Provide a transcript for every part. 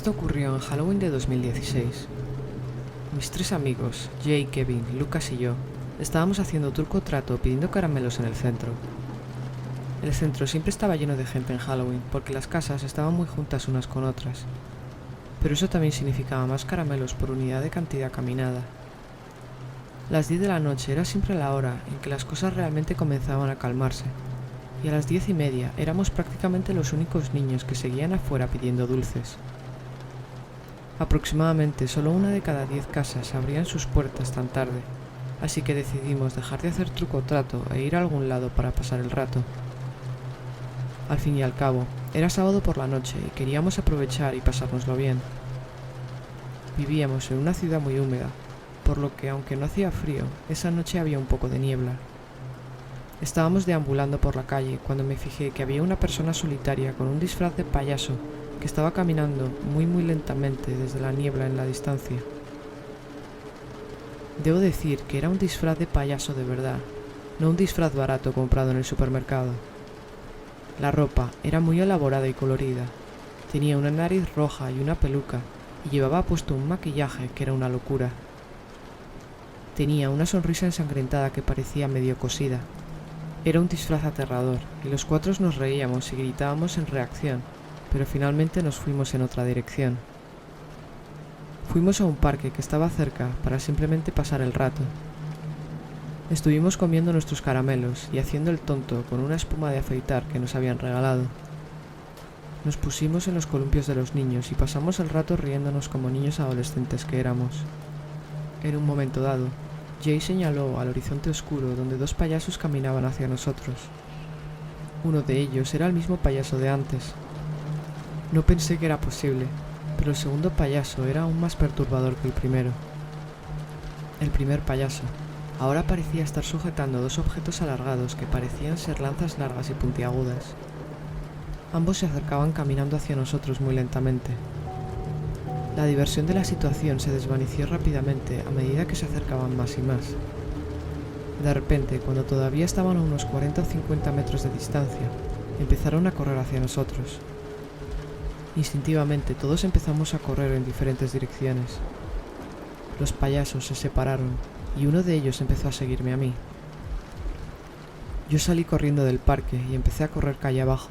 Esto ocurrió en Halloween de 2016. Mis tres amigos, Jay, Kevin, Lucas y yo, estábamos haciendo truco o trato pidiendo caramelos en el centro. El centro siempre estaba lleno de gente en Halloween porque las casas estaban muy juntas unas con otras, pero eso también significaba más caramelos por unidad de cantidad caminada. Las 10 de la noche era siempre la hora en que las cosas realmente comenzaban a calmarse, y a las 10:30 éramos prácticamente los únicos niños que seguían afuera pidiendo dulces. Aproximadamente solo una de cada 10 casas abrían sus puertas tan tarde, así que decidimos dejar de hacer truco o trato e ir a algún lado para pasar el rato. Al fin y al cabo, era sábado por la noche y queríamos aprovechar y pasárnoslo bien. Vivíamos en una ciudad muy húmeda, por lo que aunque no hacía frío, esa noche había un poco de niebla. Estábamos deambulando por la calle cuando me fijé que había una persona solitaria con un disfraz de payaso que estaba caminando muy lentamente desde la niebla en la distancia. Debo decir que era un disfraz de payaso de verdad, no un disfraz barato comprado en el supermercado. La ropa era muy elaborada y colorida, tenía una nariz roja y una peluca, y llevaba puesto un maquillaje que era una locura. Tenía una sonrisa ensangrentada que parecía medio cosida. Era un disfraz aterrador, y los cuatro nos reíamos y gritábamos en reacción, pero finalmente nos fuimos en otra dirección. Fuimos a un parque que estaba cerca para simplemente pasar el rato. Estuvimos comiendo nuestros caramelos y haciendo el tonto con una espuma de afeitar que nos habían regalado. Nos pusimos en los columpios de los niños y pasamos el rato riéndonos como niños adolescentes que éramos. En un momento dado, Jay señaló al horizonte oscuro donde dos payasos caminaban hacia nosotros. Uno de ellos era el mismo payaso de antes. No pensé que era posible, pero el segundo payaso era aún más perturbador que el primero. El primer payaso ahora parecía estar sujetando dos objetos alargados que parecían ser lanzas largas y puntiagudas. Ambos se acercaban caminando hacia nosotros muy lentamente. La diversión de la situación se desvaneció rápidamente a medida que se acercaban más y más. De repente, cuando todavía estaban a unos 40 o 50 metros de distancia, empezaron a correr hacia nosotros. Instintivamente todos empezamos a correr en diferentes direcciones. Los payasos se separaron y uno de ellos empezó a seguirme a mí. Yo salí corriendo del parque y empecé a correr calle abajo.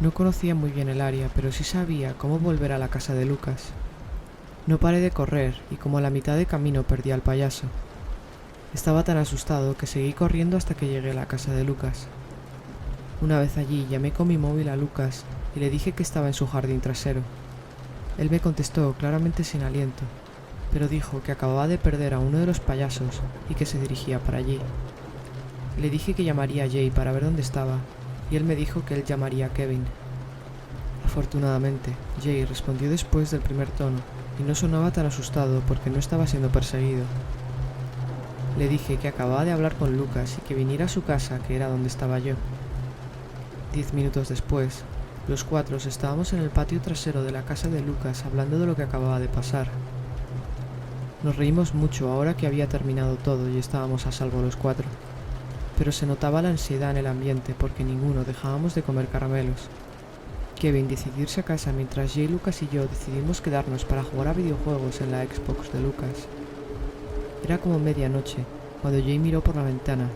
No conocía muy bien el área, pero sí sabía cómo volver a la casa de Lucas. No paré de correr y como a la mitad de camino perdí al payaso. Estaba tan asustado que seguí corriendo hasta que llegué a la casa de Lucas. Una vez allí llamé con mi móvil a Lucas y le dije que estaba en su jardín trasero. Él me contestó claramente sin aliento, pero dijo que acababa de perder a uno de los payasos y que se dirigía para allí. Le dije que llamaría a Jay para ver dónde estaba, y él me dijo que él llamaría a Kevin. Afortunadamente, Jay respondió después del primer tono y no sonaba tan asustado porque no estaba siendo perseguido. Le dije que acababa de hablar con Lucas y que viniera a su casa, que era donde estaba yo. 10 minutos después, los cuatro estábamos en el patio trasero de la casa de Lucas hablando de lo que acababa de pasar. Nos reímos mucho ahora que había terminado todo y estábamos a salvo los cuatro, pero se notaba la ansiedad en el ambiente porque ninguno dejábamos de comer caramelos. Kevin decidió irse a casa mientras Jay, Lucas y yo decidimos quedarnos para jugar a videojuegos en la Xbox de Lucas. Era como medianoche cuando Jay miró por la ventana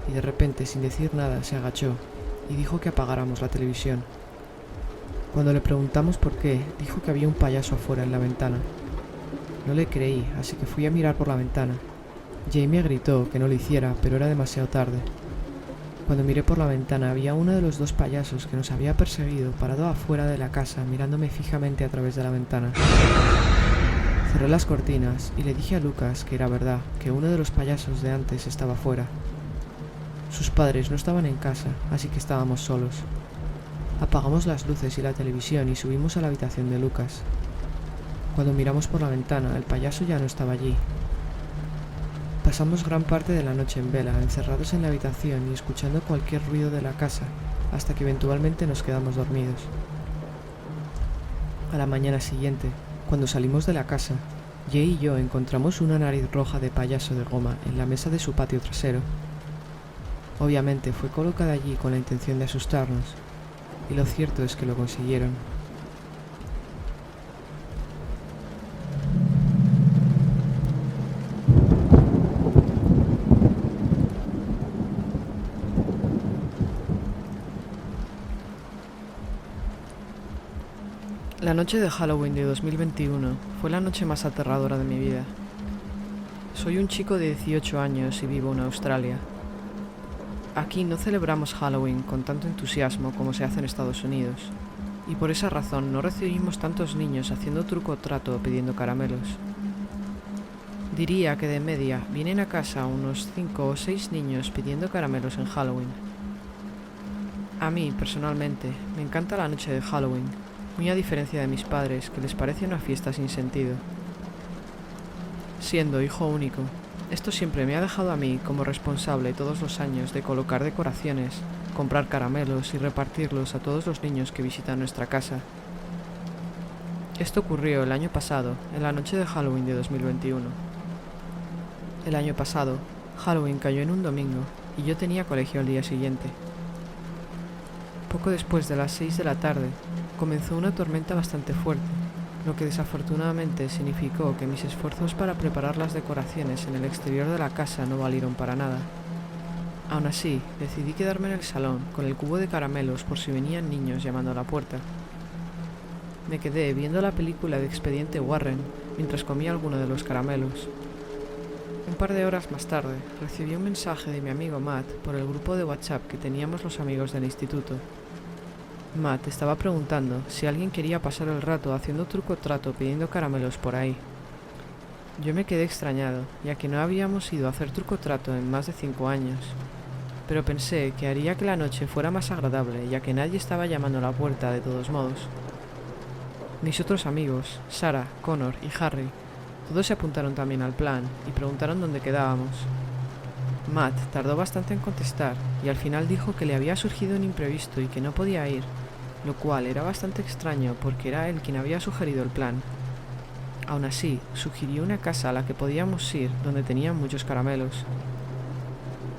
y de repente, sin decir nada, se agachó y dijo que apagáramos la televisión. Cuando le preguntamos por qué, dijo que había un payaso afuera en la ventana. No le creí, así que fui a mirar por la ventana. Jay me gritó que no lo hiciera, pero era demasiado tarde. Cuando miré por la ventana había uno de los dos payasos que nos había perseguido parado afuera de la casa mirándome fijamente a través de la ventana. Cerré las cortinas y le dije a Lucas que era verdad, que uno de los payasos de antes estaba fuera. Sus padres no estaban en casa, así que estábamos solos. Apagamos las luces y la televisión y subimos a la habitación de Lucas. Cuando miramos por la ventana, el payaso ya no estaba allí. Pasamos gran parte de la noche en vela, encerrados en la habitación y escuchando cualquier ruido de la casa, hasta que eventualmente nos quedamos dormidos. A la mañana siguiente, cuando salimos de la casa, Jay y yo encontramos una nariz roja de payaso de goma en la mesa de su patio trasero. Obviamente fue colocada allí con la intención de asustarnos, y lo cierto es que lo consiguieron. La noche de Halloween de 2021 fue la noche más aterradora de mi vida. Soy un chico de 18 años y vivo en Australia. Aquí no celebramos Halloween con tanto entusiasmo como se hace en Estados Unidos, y por esa razón no recibimos tantos niños haciendo truco o trato o pidiendo caramelos. Diría que de media vienen a casa unos 5 o 6 niños pidiendo caramelos en Halloween. A mí, personalmente, me encanta la noche de Halloween, muy a diferencia de mis padres, que les parece una fiesta sin sentido. Siendo hijo único, esto siempre me ha dejado a mí como responsable todos los años de colocar decoraciones, comprar caramelos y repartirlos a todos los niños que visitan nuestra casa. Esto ocurrió el año pasado, en la noche de Halloween de 2021. El año pasado, Halloween cayó en un domingo y yo tenía colegio al día siguiente. Poco después de las 6 de la tarde, comenzó una tormenta bastante fuerte, lo que desafortunadamente significó que mis esfuerzos para preparar las decoraciones en el exterior de la casa no valieron para nada. Aún así, decidí quedarme en el salón con el cubo de caramelos por si venían niños llamando a la puerta. Me quedé viendo la película de Expediente Warren mientras comía alguno de los caramelos. Un par de horas más tarde, recibí un mensaje de mi amigo Matt por el grupo de WhatsApp que teníamos los amigos del instituto. Matt estaba preguntando si alguien quería pasar el rato haciendo truco o trato pidiendo caramelos por ahí. Yo me quedé extrañado, ya que no habíamos ido a hacer truco o trato en más de 5 años, pero pensé que haría que la noche fuera más agradable, ya que nadie estaba llamando a la puerta de todos modos. Mis otros amigos, Sarah, Connor y Harry, todos se apuntaron también al plan y preguntaron dónde quedábamos. Matt tardó bastante en contestar y al final dijo que le había surgido un imprevisto y que no podía ir, lo cual era bastante extraño porque era él quien había sugerido el plan. Aún así, sugirió una casa a la que podíamos ir donde tenían muchos caramelos.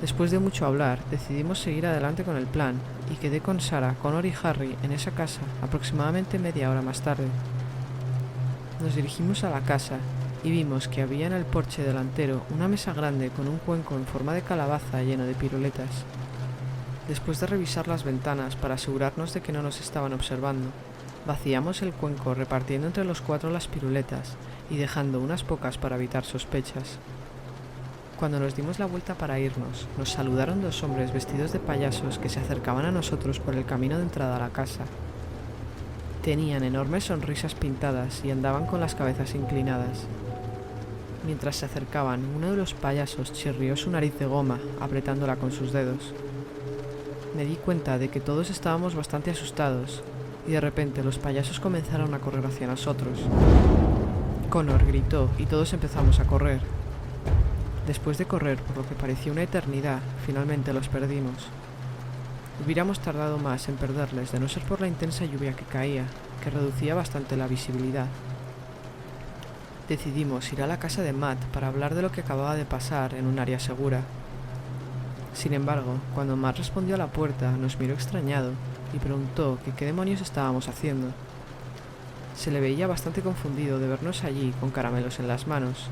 Después de mucho hablar, decidimos seguir adelante con el plan y quedé con Sarah, Connor y Harry en esa casa aproximadamente media hora más tarde. Nos dirigimos a la casa y vimos que había en el porche delantero una mesa grande con un cuenco en forma de calabaza lleno de piruletas. Después de revisar las ventanas para asegurarnos de que no nos estaban observando, vaciamos el cuenco repartiendo entre los 4 las piruletas y dejando unas pocas para evitar sospechas. Cuando nos dimos la vuelta para irnos, nos saludaron 2 hombres vestidos de payasos que se acercaban a nosotros por el camino de entrada a la casa. Tenían enormes sonrisas pintadas y andaban con las cabezas inclinadas. Mientras se acercaban, uno de los payasos chirrió su nariz de goma, apretándola con sus dedos. Me di cuenta de que todos estábamos bastante asustados, y de repente los payasos comenzaron a correr hacia nosotros. Connor gritó y todos empezamos a correr. Después de correr por lo que parecía una eternidad, finalmente los perdimos. Hubiéramos tardado más en perderles de no ser por la intensa lluvia que caía, que reducía bastante la visibilidad. Decidimos ir a la casa de Matt para hablar de lo que acababa de pasar en un área segura. Sin embargo, cuando Matt respondió a la puerta, nos miró extrañado y preguntó que qué demonios estábamos haciendo. Se le veía bastante confundido de vernos allí con caramelos en las manos.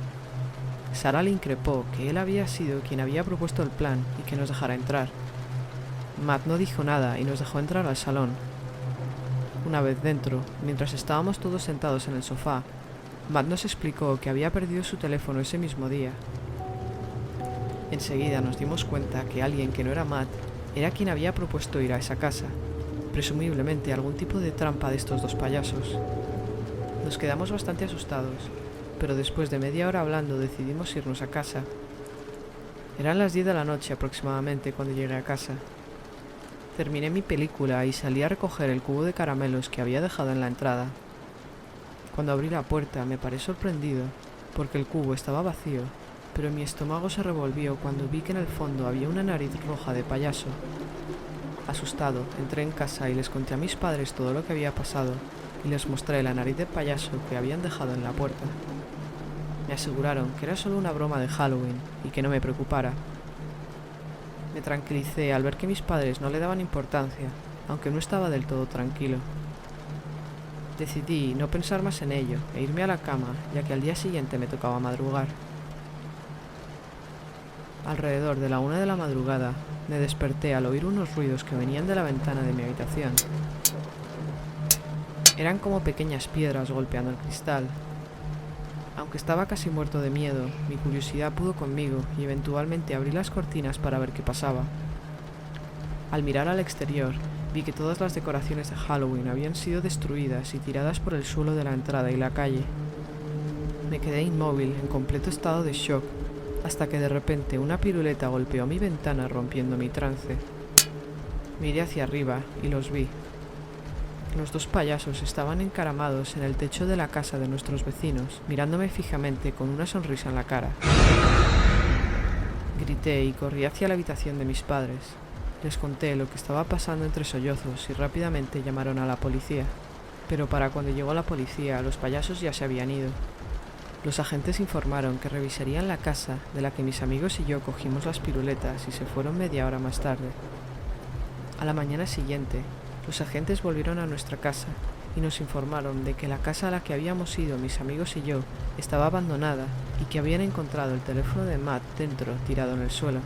Sarah le increpó que él había sido quien había propuesto el plan y que nos dejara entrar. Matt no dijo nada y nos dejó entrar al salón. Una vez dentro, mientras estábamos todos sentados en el sofá, Matt nos explicó que había perdido su teléfono ese mismo día. Enseguida nos dimos cuenta que alguien que no era Matt era quien había propuesto ir a esa casa, presumiblemente algún tipo de trampa de estos 2 payasos. Nos quedamos bastante asustados, pero después de media hora hablando decidimos irnos a casa. Eran las 10 de la noche aproximadamente cuando llegué a casa. Terminé mi película y salí a recoger el cubo de caramelos que había dejado en la entrada. Cuando abrí la puerta me paré sorprendido porque el cubo estaba vacío, pero mi estómago se revolvió cuando vi que en el fondo había una nariz roja de payaso. Asustado, entré en casa y les conté a mis padres todo lo que había pasado y les mostré la nariz de payaso que habían dejado en la puerta. Me aseguraron que era solo una broma de Halloween y que no me preocupara. Me tranquilicé al ver que mis padres no le daban importancia, aunque no estaba del todo tranquilo. Decidí no pensar más en ello e irme a la cama, ya que al día siguiente me tocaba madrugar. Alrededor de la 1 de la madrugada, me desperté al oír unos ruidos que venían de la ventana de mi habitación. Eran como pequeñas piedras golpeando el cristal. Aunque estaba casi muerto de miedo, mi curiosidad pudo conmigo y eventualmente abrí las cortinas para ver qué pasaba. Al mirar al exterior, vi que todas las decoraciones de Halloween habían sido destruidas y tiradas por el suelo de la entrada y la calle. Me quedé inmóvil, en completo estado de shock, hasta que de repente una piruleta golpeó mi ventana rompiendo mi trance. Miré hacia arriba y los vi. Los dos payasos estaban encaramados en el techo de la casa de nuestros vecinos, mirándome fijamente con una sonrisa en la cara. Grité y corrí hacia la habitación de mis padres. Les conté lo que estaba pasando entre sollozos y rápidamente llamaron a la policía. Pero para cuando llegó la policía, los payasos ya se habían ido. Los agentes informaron que revisarían la casa de la que mis amigos y yo cogimos las piruletas y se fueron media hora más tarde. A la mañana siguiente, los agentes volvieron a nuestra casa y nos informaron de que la casa a la que habíamos ido mis amigos y yo estaba abandonada y que habían encontrado el teléfono de Matt dentro, tirado en el suelo.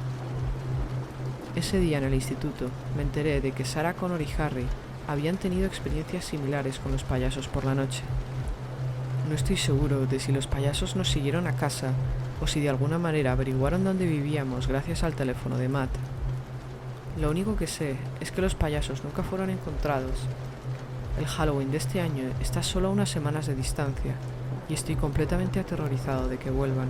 Ese día en el instituto me enteré de que Sarah Connor y Harry habían tenido experiencias similares con los payasos por la noche. No estoy seguro de si los payasos nos siguieron a casa o si de alguna manera averiguaron dónde vivíamos gracias al teléfono de Matt. Lo único que sé es que los payasos nunca fueron encontrados. El Halloween de este año está solo a unas semanas de distancia y estoy completamente aterrorizado de que vuelvan.